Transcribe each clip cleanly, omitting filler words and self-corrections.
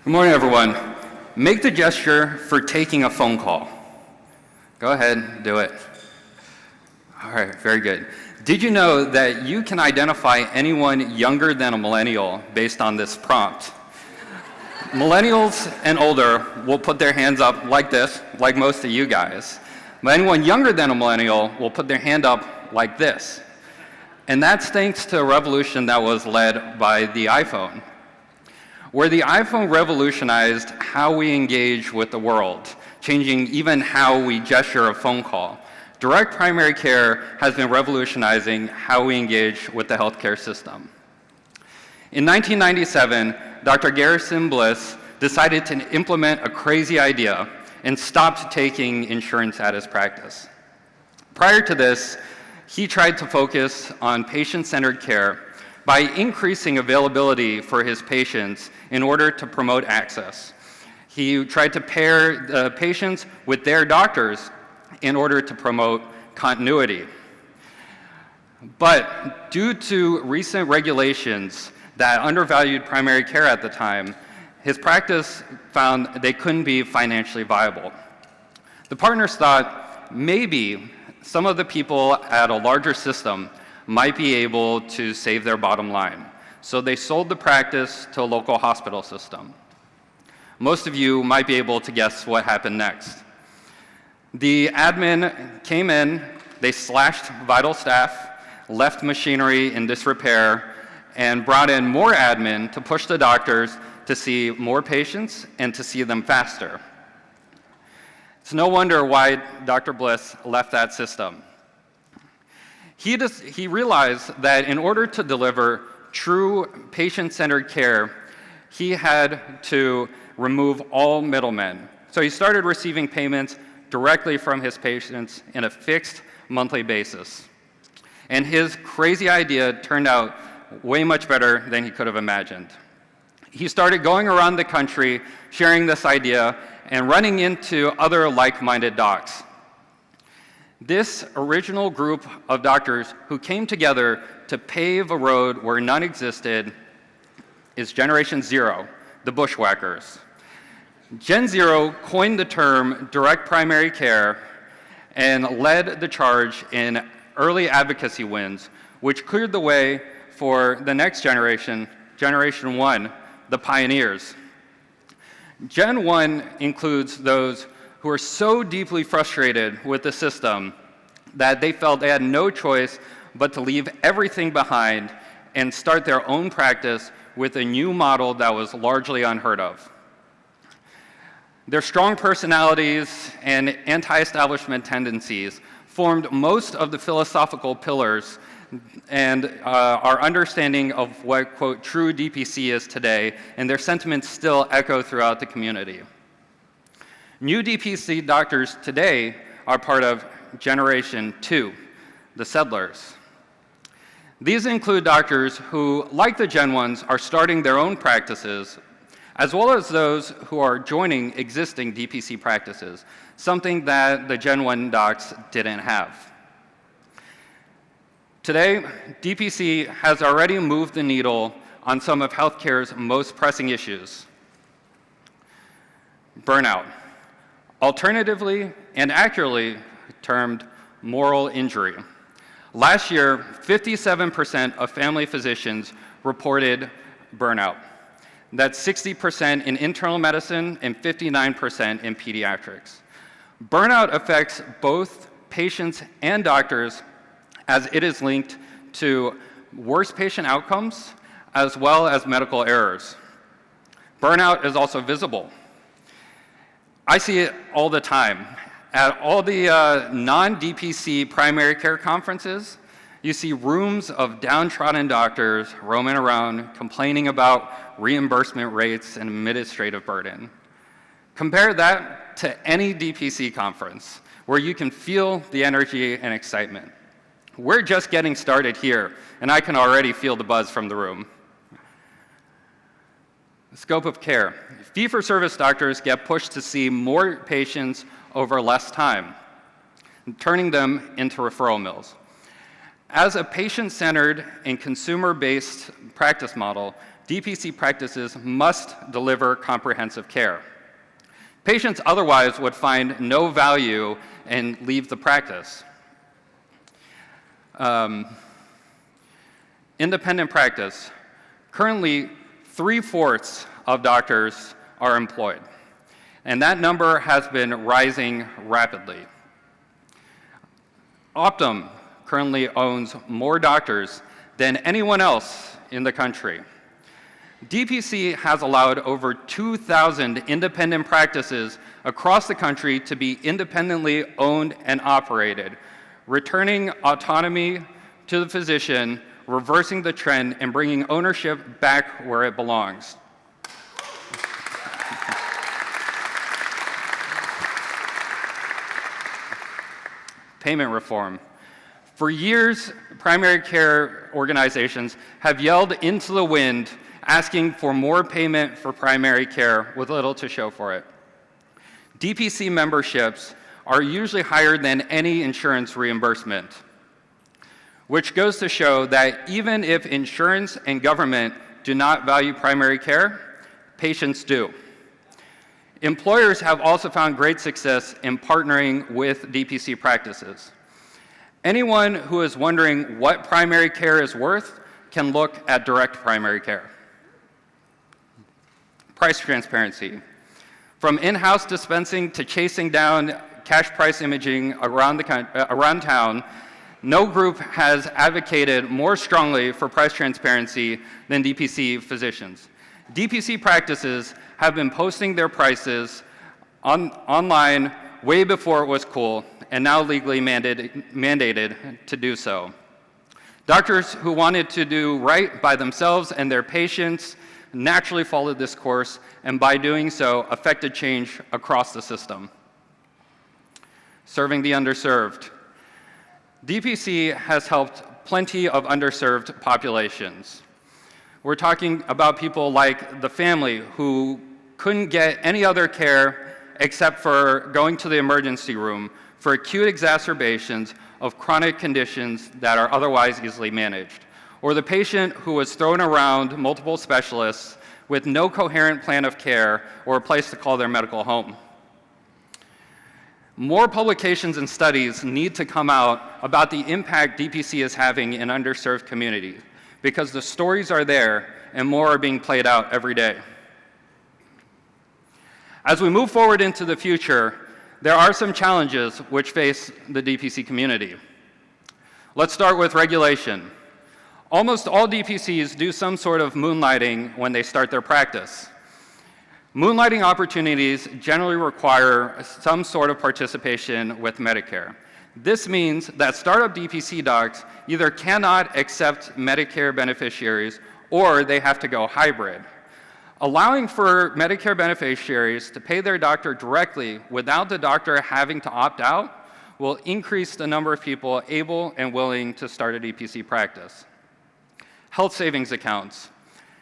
Good morning, everyone. Make the gesture for taking a phone call. Go ahead, do it. All right, very good. Did you know that you can identify anyone younger than a millennial based on this prompt? Millennials and older will put their hands up like this, like most of you guys. But anyone younger than a millennial will put their hand up like this. And that's thanks to a revolution that was led by the iPhone, where the iPhone revolutionized how we engage with the world, changing even how we gesture a phone call. Direct primary care has been revolutionizing how we engage with the healthcare system. In 1997, Dr. Garrison Bliss decided to implement a crazy idea and stopped taking insurance at his practice. Prior to this, he tried to focus on patient-centered care by increasing availability for his patients in order to promote access. He tried to pair the patients with their doctors in order to promote continuity. But due to recent regulations that undervalued primary care at the time, his practice found they couldn't be financially viable. The partners thought maybe some of the people at a larger system might be able to save their bottom line. So they sold the practice to a local hospital system. Most of you might be able to guess what happened next. The admin came in, they slashed vital staff, left machinery in disrepair, and brought in more admin to push the doctors to see more patients and to see them faster. It's no wonder why Dr. Bliss left that system. He realized that in order to deliver true patient-centered care, he had to remove all middlemen. So he started receiving payments directly from his patients in a fixed monthly basis. And his crazy idea turned out way much better than he could have imagined. He started going around the country sharing this idea and running into other like-minded docs. This original group of doctors who came together to pave a road where none existed is Generation Zero, the Bushwackers. Gen Zero coined the term direct primary care and led the charge in early advocacy wins, which cleared the way for the next generation, Generation One, the pioneers. Gen 1 includes those who are so deeply frustrated with the system that they felt they had no choice but to leave everything behind and start their own practice with a new model that was largely unheard of. Their strong personalities and anti-establishment tendencies formed most of the philosophical pillars and our understanding of what, quote, true DPC is today, and their sentiments still echo throughout the community. New DPC doctors today are part of Generation 2, the settlers. These include doctors who, like the Gen 1s, are starting their own practices, as well as those who are joining existing DPC practices, something that the Gen 1 docs didn't have. Today, DPC has already moved the needle on some of healthcare's most pressing issues. Burnout, alternatively and accurately termed moral injury. Last year, 57% of family physicians reported burnout. That's 60% in internal medicine and 59% in pediatrics. Burnout affects both patients and doctors, as it is linked to worse patient outcomes as well as medical errors. Burnout is also visible. I see it all the time. At all the non-DPC primary care conferences, you see rooms of downtrodden doctors roaming around complaining about reimbursement rates and administrative burden. Compare that to any DPC conference where you can feel the energy and excitement. We're just getting started here, and I can already feel the buzz from the room. The scope of care. Fee-for-service doctors get pushed to see more patients over less time, turning them into referral mills. As a patient-centered and consumer-based practice model, DPC practices must deliver comprehensive care. Patients otherwise would find no value and leave the practice. Independent practice. Currently, 3/4 of doctors are employed, and that number has been rising rapidly. Optum currently owns more doctors than anyone else in the country. DPC has allowed over 2,000 independent practices across the country to be independently owned and operated, returning autonomy to the physician, reversing the trend, and bringing ownership back where it belongs. Payment reform. For years, primary care organizations have yelled into the wind asking for more payment for primary care with little to show for it. DPC memberships are usually higher than any insurance reimbursement, which goes to show that even if insurance and government do not value primary care, patients do. Employers have also found great success in partnering with DPC practices. Anyone who is wondering what primary care is worth can look at direct primary care. Price transparency. From in-house dispensing to chasing down cash price imaging around town, no group has advocated more strongly for price transparency than DPC physicians. DPC practices have been posting their prices online way before it was cool, and now legally mandated to do so. Doctors who wanted to do right by themselves and their patients naturally followed this course, and by doing so, affected change across the system. Serving the underserved. DPC has helped plenty of underserved populations. We're talking about people like the family who couldn't get any other care except for going to the emergency room for acute exacerbations of chronic conditions that are otherwise easily managed, or the patient who was thrown around multiple specialists with no coherent plan of care or a place to call their medical home. More publications and studies need to come out about the impact DPC is having in underserved communities, because the stories are there and more are being played out every day. As we move forward into the future, there are some challenges which face the DPC community. Let's start with regulation. Almost all DPCs do some sort of moonlighting when they start their practice. Moonlighting opportunities generally require some sort of participation with Medicare. This means that startup DPC docs either cannot accept Medicare beneficiaries or they have to go hybrid. Allowing for Medicare beneficiaries to pay their doctor directly without the doctor having to opt out will increase the number of people able and willing to start a DPC practice. Health savings accounts.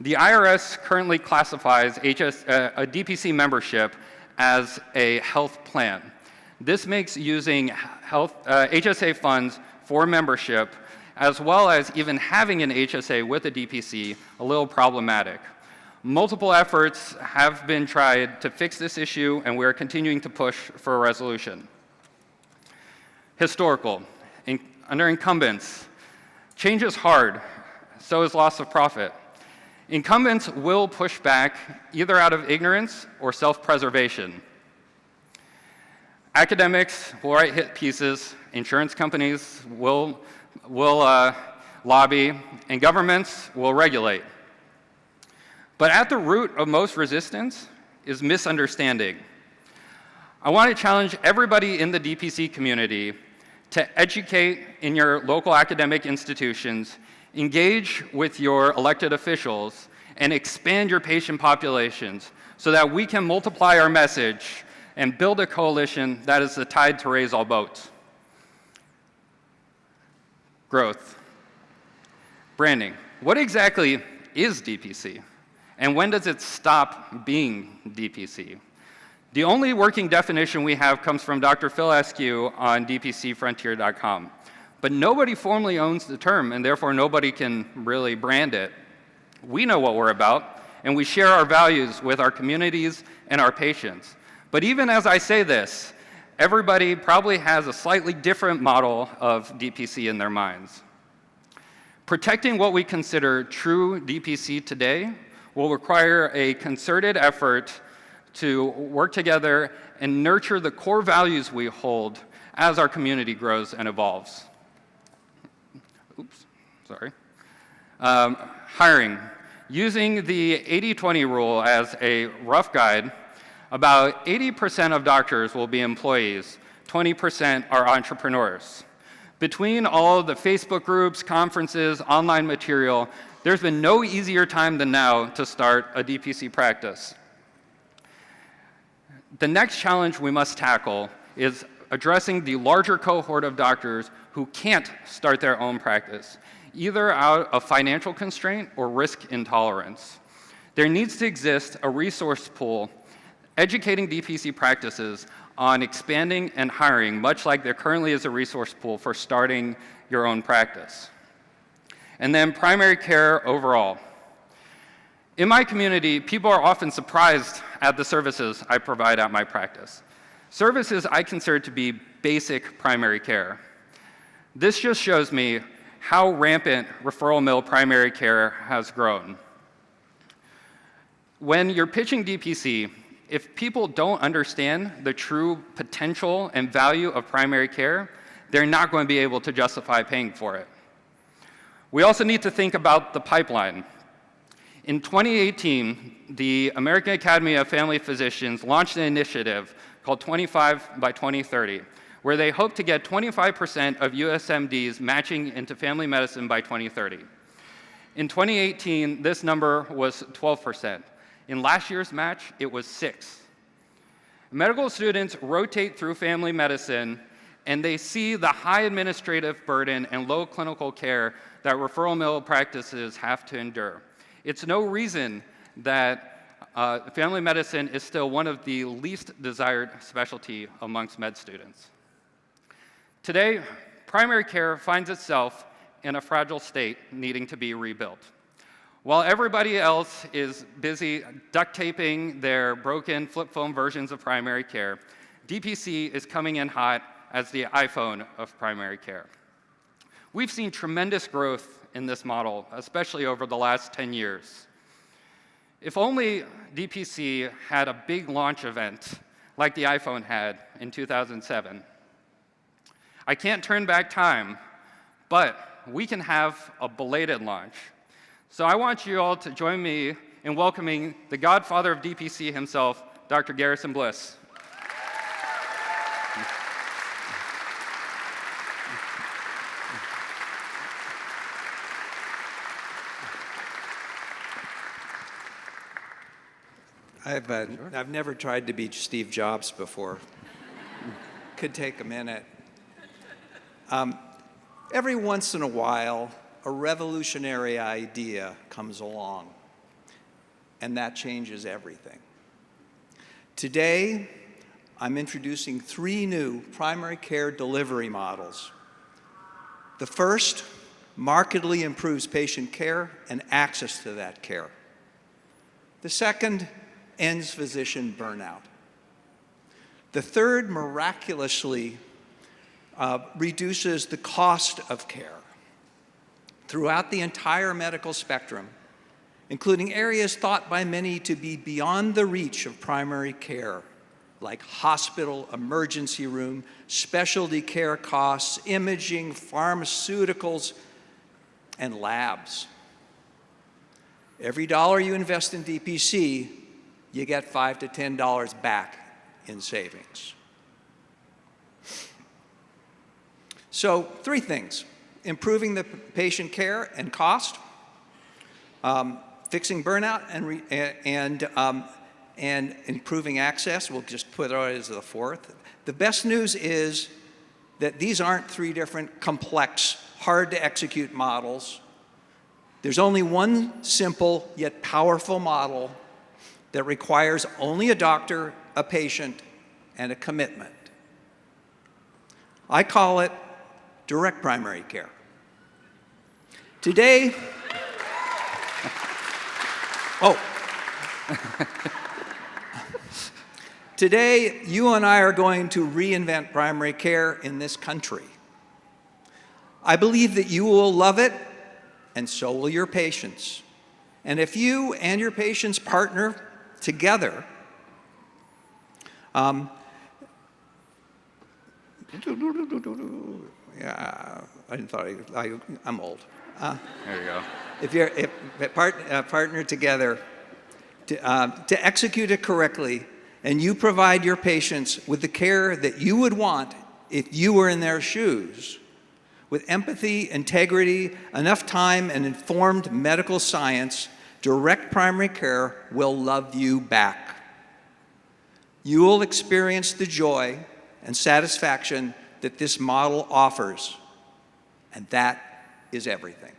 The IRS currently classifies a DPC membership as a health plan. This makes using HSA funds for membership, as well as even having an HSA with a DPC, a little problematic. Multiple efforts have been tried to fix this issue, and we're continuing to push for a resolution. Historical. Under incumbents, change is hard, so is loss of profit. Incumbents will push back either out of ignorance or self-preservation. Academics will write hit pieces, insurance companies will lobby, and governments will regulate. But at the root of most resistance is misunderstanding. I want to challenge everybody in the DPC community to educate in your local academic institutions, engage with your elected officials, and expand your patient populations so that we can multiply our message and build a coalition that is the tide to raise all boats. Growth. Branding. What exactly is DPC? And when does it stop being DPC? The only working definition we have comes from Dr. Phil Qiu on dpcfrontier.com. But nobody formally owns the term, and therefore nobody can really brand it. We know what we're about, and we share our values with our communities and our patients. But even as I say this, everybody probably has a slightly different model of DPC in their minds. Protecting what we consider true DPC today will require a concerted effort to work together and nurture the core values we hold as our community grows and evolves. Oops, sorry. Hiring. Using the 80-20 rule as a rough guide, about 80% of doctors will be employees, 20% are entrepreneurs. Between all of the Facebook groups, conferences, online material, there's been no easier time than now to start a DPC practice. The next challenge we must tackle is addressing the larger cohort of doctors who can't start their own practice, either out of financial constraint or risk intolerance. There needs to exist a resource pool educating DPC practices on expanding and hiring, much like there currently is a resource pool for starting your own practice. And then primary care overall. In my community, people are often surprised at the services I provide at my practice. Services I consider to be basic primary care. This just shows me how rampant referral mill primary care has grown. When you're pitching DPC, if people don't understand the true potential and value of primary care, they're not going to be able to justify paying for it. We also need to think about the pipeline. In 2018, the American Academy of Family Physicians launched an initiative called 25 by 2030, where they hope to get 25% of USMDs matching into family medicine by 2030. In 2018, this number was 12%. In last year's match, it was 6%. Medical students rotate through family medicine, and they see the high administrative burden and low clinical care that referral mill practices have to endure. It's no reason that family medicine is still one of the least desired specialty amongst med students. Today, primary care finds itself in a fragile state needing to be rebuilt. While everybody else is busy duct taping their broken flip phone versions of primary care, DPC is coming in hot as the iPhone of primary care. We've seen tremendous growth in this model, especially over the last 10 years. If only DPC had a big launch event like the iPhone had in 2007. I can't turn back time, but we can have a belated launch. So I want you all to join me in welcoming the Godfather of DPC himself, Dr. Garrison Bliss. I've never tried to be Steve Jobs before. Could take a minute. Every once in a while, a revolutionary idea comes along, and that changes everything. Today, I'm introducing 3 new primary care delivery models. The first markedly improves patient care and access to that care. The second ends physician burnout. The third miraculously reduces the cost of care throughout the entire medical spectrum, including areas thought by many to be beyond the reach of primary care, like hospital, emergency room, specialty care costs, imaging, pharmaceuticals, and labs. Every dollar you invest in DPC, you get $5 to $10 back in savings. So 3 things: improving the patient care and cost, fixing burnout, and improving access. We'll just put it as the 4th. The best news is that these aren't 3 different complex, hard to execute models. There's only one simple yet powerful model that requires only a doctor, a patient, and a commitment. I call it direct primary care. Today, today, you and I are going to reinvent primary care in this country. I believe that you will love it, and so will your patients. And if you and your patients partner together, yeah, I'm old. There you go. If partner together to execute it correctly, and you provide your patients with the care that you would want if you were in their shoes, with empathy, integrity, enough time, and informed medical science, direct primary care will love you back. You will experience the joy and satisfaction that this model offers, and that is everything.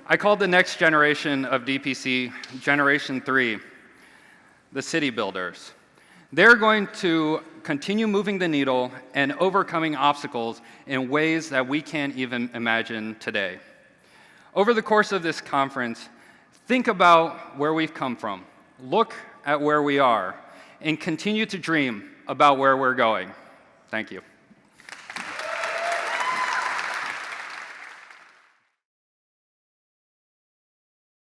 I called the next generation of DPC Generation 3, the city builders. They're going to continue moving the needle and overcoming obstacles in ways that we can't even imagine today. Over the course of this conference, think about where we've come from, look at where we are, and continue to dream about where we're going. Thank you.